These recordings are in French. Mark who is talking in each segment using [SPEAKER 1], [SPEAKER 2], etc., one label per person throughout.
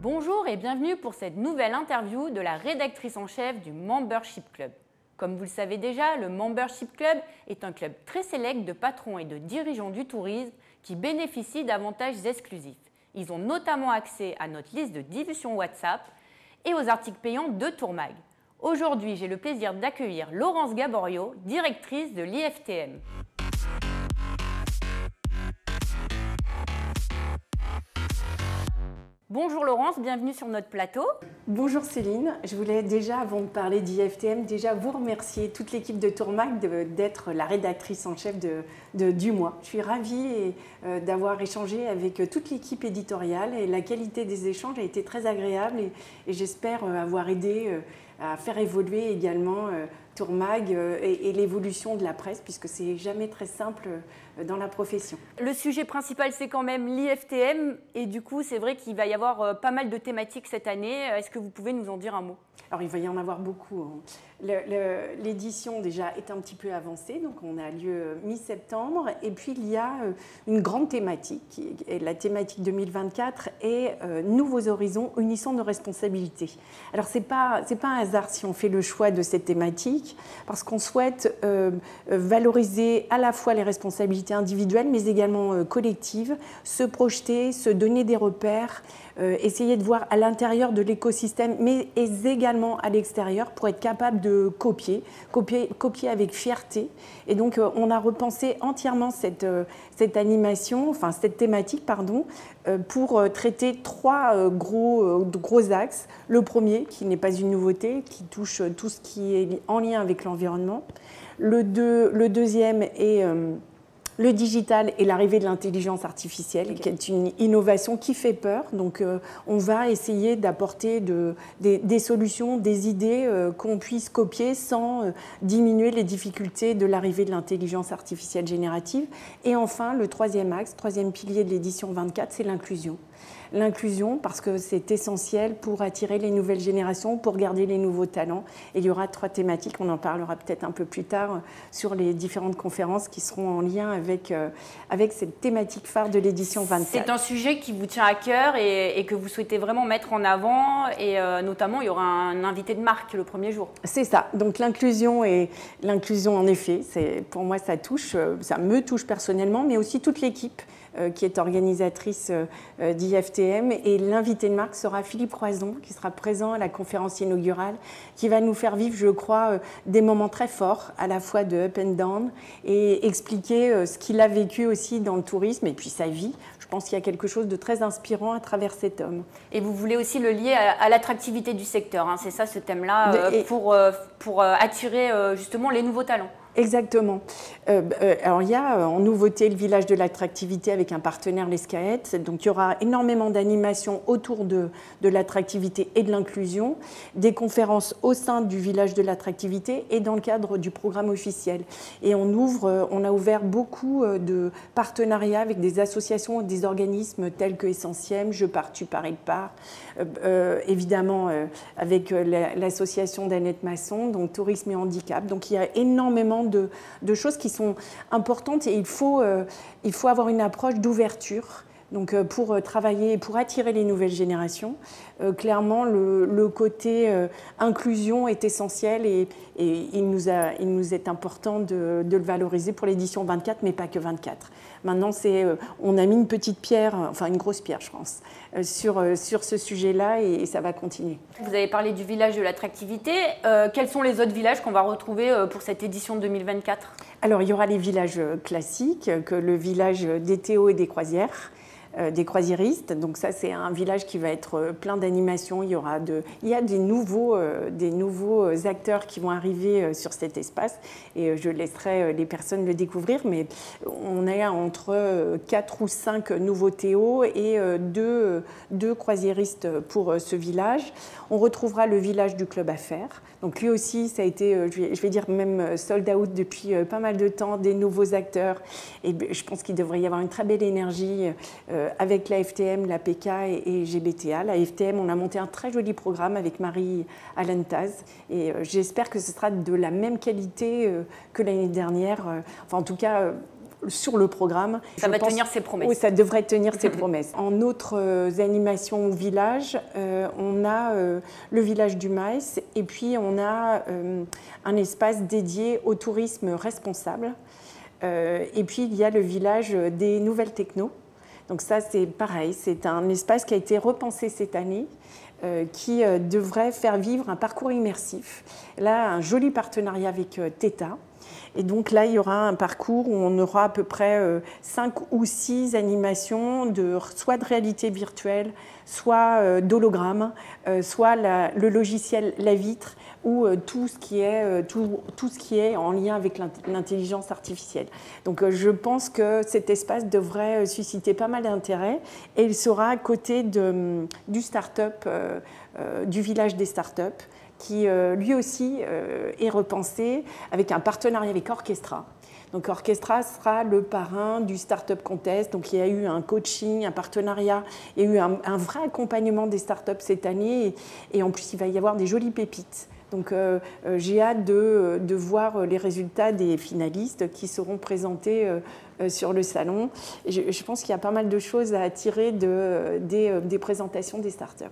[SPEAKER 1] Bonjour et bienvenue pour cette nouvelle interview de la rédactrice en chef du Membership Club. Comme vous le savez déjà, le Membership Club est un club très sélect de patrons et de dirigeants du tourisme qui bénéficient d'avantages exclusifs. Ils ont notamment accès à notre liste de diffusion WhatsApp et aux articles payants de Tourmag. Aujourd'hui, j'ai le plaisir d'accueillir Laurence Gaborio, directrice de l'IFTM. Bonjour Laurence, bienvenue sur notre plateau.
[SPEAKER 2] Bonjour Céline, je voulais déjà, avant de parler d'IFTM, déjà vous remercier, toute l'équipe de Tourmag, d'être la rédactrice en chef du mois. Je suis ravie d'avoir échangé avec toute l'équipe éditoriale et la qualité des échanges a été très agréable et j'espère avoir aidé à faire évoluer également Tourmag et l'évolution de la presse, puisque c'est jamais très simple dans la profession.
[SPEAKER 1] Le sujet principal, c'est quand même l'IFTM, et du coup, c'est vrai qu'il va y avoir pas mal de thématiques cette année. Est-ce que vous pouvez nous en dire un mot ?
[SPEAKER 2] Alors, il va y en avoir beaucoup. L'édition, déjà, est un petit peu avancée, donc on a lieu mi-septembre, et puis il y a une grande thématique, et la thématique 2024 est Nouveaux horizons, unissant nos responsabilités. Alors, c'est pas un hasard si on fait le choix de cette thématique, parce qu'on souhaite valoriser à la fois les responsabilités individuelles, mais également collectives, se projeter, se donner des repères, essayer de voir à l'intérieur de l'écosystème, mais également à l'extérieur, pour être capable de copier avec fierté. Et donc, on a repensé entièrement cette animation, enfin cette thématique, pardon, pour traiter trois gros axes. Le premier, qui n'est pas une nouveauté, qui touche tout ce qui est en lien avec l'environnement. Le deuxième est le digital et l'arrivée de l'intelligence artificielle, qui est une innovation qui fait peur. Donc, on va essayer d'apporter des solutions, des idées qu'on puisse copier sans diminuer les difficultés de l'arrivée de l'intelligence artificielle générative. Et enfin, le troisième axe, troisième pilier de l'édition 24, c'est l'inclusion. L'inclusion, parce que c'est essentiel pour attirer les nouvelles générations, pour garder les nouveaux talents. Et il y aura trois thématiques, on en parlera peut-être un peu plus tard, sur les différentes conférences qui seront en lien avec cette thématique phare de l'édition 24.
[SPEAKER 1] C'est un sujet qui vous tient à cœur et que vous souhaitez vraiment mettre en avant, et notamment il y aura un invité de marque le premier jour.
[SPEAKER 2] C'est ça, donc l'inclusion en effet, pour moi ça me touche personnellement, mais aussi toute l'équipe qui est organisatrice d'IFTM. Et l'invité de marque sera Philippe Croison, qui sera présent à la conférence inaugurale, qui va nous faire vivre, je crois, des moments très forts, à la fois de up and down, et expliquer ce qu'il a vécu aussi dans le tourisme, et puis sa vie. Je pense qu'il y a quelque chose de très inspirant à travers cet homme.
[SPEAKER 1] Et vous voulez aussi le lier à l'attractivité du secteur, hein, c'est ça ce thème-là, pour attirer justement les nouveaux talents.
[SPEAKER 2] Exactement. Alors, il y a en nouveauté le village de l'attractivité avec un partenaire, l'ESCAET. Donc, il y aura énormément d'animations autour de l'attractivité et de l'inclusion, des conférences au sein du village de l'attractivité et dans le cadre du programme officiel. Et on a ouvert beaucoup de partenariats avec des associations et des organismes tels que Essentiem, Je pars, tu pars, il part. Évidemment, avec l'association d'Annette Masson, donc Tourisme et Handicap. Donc, il y a énormément de choses qui sont importantes et il faut avoir une approche d'ouverture. Donc, pour travailler, pour attirer les nouvelles générations, clairement, le côté inclusion est essentiel et il nous est important de le valoriser pour l'édition 24, mais pas que 24. Maintenant, on a mis une petite pierre, enfin une grosse pierre, je pense, sur ce sujet-là et ça va continuer.
[SPEAKER 1] Vous avez parlé du village de l'attractivité. Quels sont les autres villages qu'on va retrouver pour cette édition 2024 ?
[SPEAKER 2] Alors, il y aura les villages classiques, que le village des Théo et des croisières. Des croisiéristes, donc ça c'est un village qui va être plein d'animations. Il y a des nouveaux acteurs qui vont arriver sur cet espace et je laisserai les personnes le découvrir, mais on a entre 4 ou 5 nouveaux Théo et deux croisiéristes pour ce village. On retrouvera le village du Club Affaires, donc lui aussi ça a été, je vais dire même sold out depuis pas mal de temps, des nouveaux acteurs et je pense qu'il devrait y avoir une très belle énergie avec l'AFTM, l'APK et GBTA. L'AFTM, on a monté un très joli programme avec Marie Alentaz et j'espère que ce sera de la même qualité que l'année dernière. Enfin, en tout cas, sur le programme.
[SPEAKER 1] Ça va tenir ses promesses.
[SPEAKER 2] Oui, ça devrait tenir ses promesses. En autres animations au village, on a le village du maïs et puis on a un espace dédié au tourisme responsable. Et puis il y a le village des nouvelles techno. Donc ça c'est pareil, c'est un espace qui a été repensé cette année. Qui devrait faire vivre un parcours immersif. Là, un joli partenariat avec Theta. Et donc là, il y aura un parcours où on aura à peu près 5 ou 6 animations, soit de réalité virtuelle, soit d'hologramme, soit le logiciel La Vitre, ou tout ce qui est en lien avec l'intelligence artificielle. Donc je pense que cet espace devrait susciter pas mal d'intérêt et il sera à côté du start-up, du village des start-up, qui lui aussi est repensé avec un partenariat avec Orchestra. Donc Orchestra sera le parrain du Startup Contest. Donc il y a eu un coaching, un partenariat, il y a eu un vrai accompagnement des startups cette année et en plus il va y avoir des jolies pépites. Donc j'ai hâte de voir les résultats des finalistes qui seront présentés sur le salon. Je pense qu'il y a pas mal de choses à attirer des présentations des startups.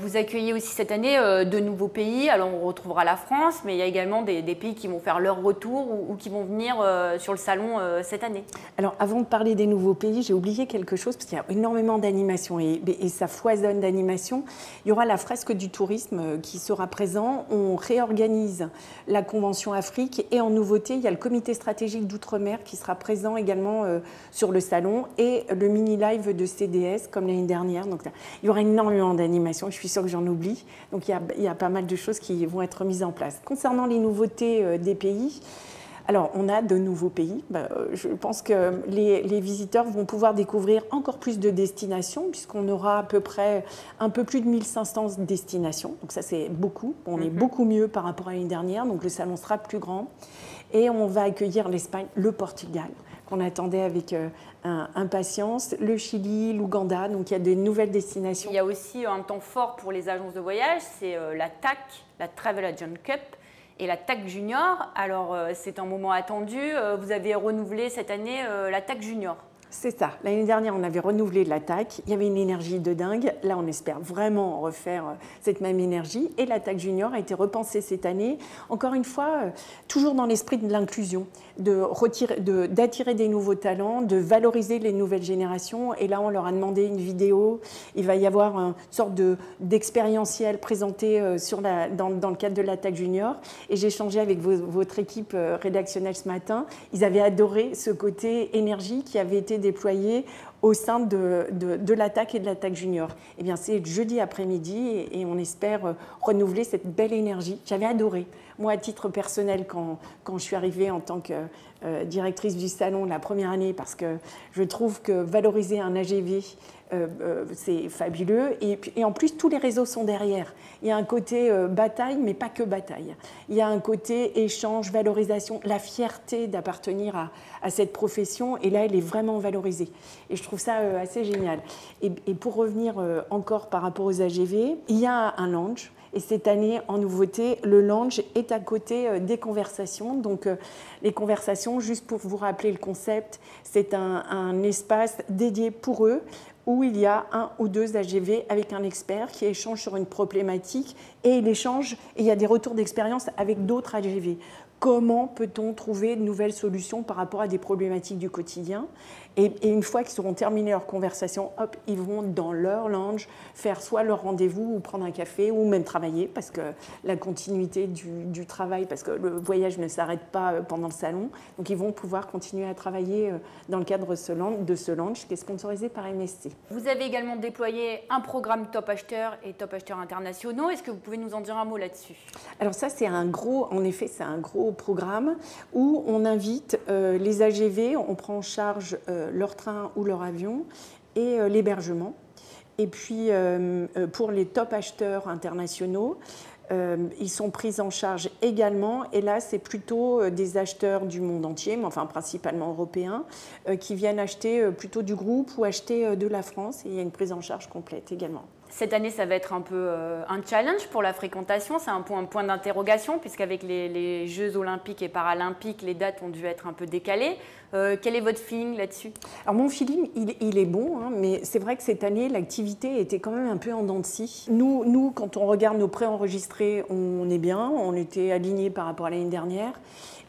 [SPEAKER 1] Vous accueillez aussi cette année de nouveaux pays. Alors on retrouvera la France, mais il y a également des pays qui vont faire leur retour ou qui vont venir sur le salon cette année.
[SPEAKER 2] Alors avant de parler des nouveaux pays, j'ai oublié quelque chose parce qu'il y a énormément d'animations et ça foisonne d'animations. Il y aura la fresque du tourisme qui sera présent. On réorganise la Convention Afrique et en nouveauté, il y a le comité stratégique d'outre-mer qui sera présent également sur le salon et le mini-live de CDS comme l'année dernière. Donc il y aura énormément d'animations. Je suis sûre que j'en oublie. Donc il y a pas mal de choses qui vont être mises en place. Concernant les nouveautés des pays, alors on a de nouveaux pays. Je pense que les visiteurs vont pouvoir découvrir encore plus de destinations puisqu'on aura à peu près un peu plus de 1500 destinations. Donc ça c'est beaucoup. On est beaucoup mieux par rapport à l'année dernière. Donc le salon sera plus grand. Et on va accueillir l'Espagne, le Portugal, qu'on attendait avec impatience, le Chili, l'Ouganda, donc il y a de nouvelles destinations.
[SPEAKER 1] Il y a aussi un temps fort pour les agences de voyage, c'est la TAC, la Travel Agent Cup, et la TAC Junior. Alors c'est un moment attendu, vous avez renouvelé cette année la TAC Junior.
[SPEAKER 2] C'est ça. L'année dernière, on avait renouvelé l'attaque. Il y avait une énergie de dingue. Là, on espère vraiment refaire cette même énergie. Et l'attaque junior a été repensée cette année. Encore une fois, toujours dans l'esprit de l'inclusion, d'attirer des nouveaux talents, de valoriser les nouvelles générations. Et là, on leur a demandé une vidéo. Il va y avoir une sorte d'expérientiel présenté dans le cadre de l'attaque junior. Et j'ai échangé avec votre équipe rédactionnelle ce matin. Ils avaient adoré ce côté énergie qui avait été déployé au sein de l'attaque et de l'attaque junior. Eh bien, c'est jeudi après-midi et on espère renouveler cette belle énergie. J'avais adoré. Moi, à titre personnel, quand je suis arrivée en tant que directrice du salon la première année, parce que je trouve que valoriser un AGV, c'est fabuleux. Et en plus, tous les réseaux sont derrière. Il y a un côté bataille, mais pas que bataille. Il y a un côté échange, valorisation, la fierté d'appartenir à cette profession. Et là, elle est vraiment valorisée. Et je trouve ça assez génial. Et pour revenir encore par rapport aux AGV, il y a un lounge. Et cette année, en nouveauté, le lounge est à côté des conversations. Donc, les conversations, juste pour vous rappeler le concept, c'est un espace dédié pour eux où il y a 1 ou 2 AGV avec un expert qui échange sur une problématique et il y a des retours d'expérience avec d'autres AGV. Comment peut-on trouver de nouvelles solutions par rapport à des problématiques du quotidien ? Et une fois qu'ils auront terminé leur conversation, hop, ils vont dans leur lounge faire soit leur rendez-vous ou prendre un café ou même travailler parce que la continuité du travail, parce que le voyage ne s'arrête pas pendant le salon. Donc, ils vont pouvoir continuer à travailler dans le cadre de ce lounge qui est sponsorisé par MSC.
[SPEAKER 1] Vous avez également déployé un programme Top Acheteurs et Top Acheteurs internationaux. Est-ce que vous pouvez nous en dire un mot là-dessus ?
[SPEAKER 2] Alors ça, c'est un gros programme où on invite les AGV, on prend en charge leur train ou leur avion et l'hébergement. Et puis, pour les top acheteurs internationaux, ils sont pris en charge également. Et là, c'est plutôt des acheteurs du monde entier, mais enfin principalement européens, qui viennent acheter plutôt du groupe ou acheter de la France. Et il y a une prise en charge complète également.
[SPEAKER 1] Cette année, ça va être un peu un challenge pour la fréquentation. C'est un point d'interrogation, puisqu'avec les Jeux olympiques et paralympiques, les dates ont dû être un peu décalées. Quel est votre feeling là-dessus?
[SPEAKER 2] Alors mon feeling, il est bon, hein, mais c'est vrai que cette année, l'activité était quand même un peu en dents de scie. Nous, quand on regarde nos préenregistrés, on est bien, on était alignés par rapport à l'année dernière.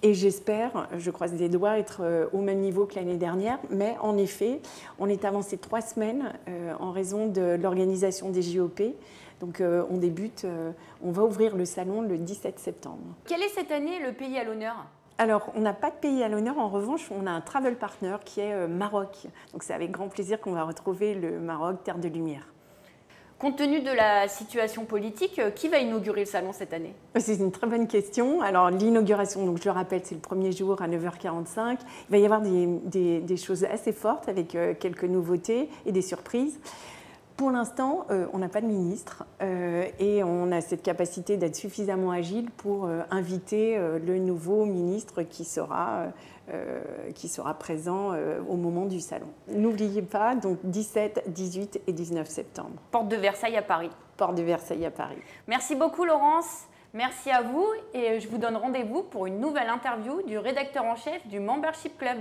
[SPEAKER 2] Et j'espère, je croise les doigts, être au même niveau que l'année dernière. Mais en effet, on est avancé 3 semaines en raison de l'organisation des JOP. Donc on va ouvrir le salon le 17 septembre.
[SPEAKER 1] Quel est cette année le pays à l'honneur?
[SPEAKER 2] Alors, on n'a pas de pays à l'honneur. En revanche, on a un travel partner qui est Maroc. Donc, c'est avec grand plaisir qu'on va retrouver le Maroc, terre de lumière.
[SPEAKER 1] Compte tenu de la situation politique, qui va inaugurer le salon cette année?
[SPEAKER 2] C'est une très bonne question. Alors, l'inauguration, donc je le rappelle, c'est le premier jour à 9h45. Il va y avoir des choses assez fortes avec quelques nouveautés et des surprises. Pour l'instant, on n'a pas de ministre et on a cette capacité d'être suffisamment agile pour inviter le nouveau ministre qui sera présent au moment du salon. N'oubliez pas, donc 17, 18 et 19 septembre.
[SPEAKER 1] Porte de Versailles à Paris.
[SPEAKER 2] Porte de Versailles à Paris.
[SPEAKER 1] Merci beaucoup Laurence, merci à vous et je vous donne rendez-vous pour une nouvelle interview du rédacteur en chef du Membership Club.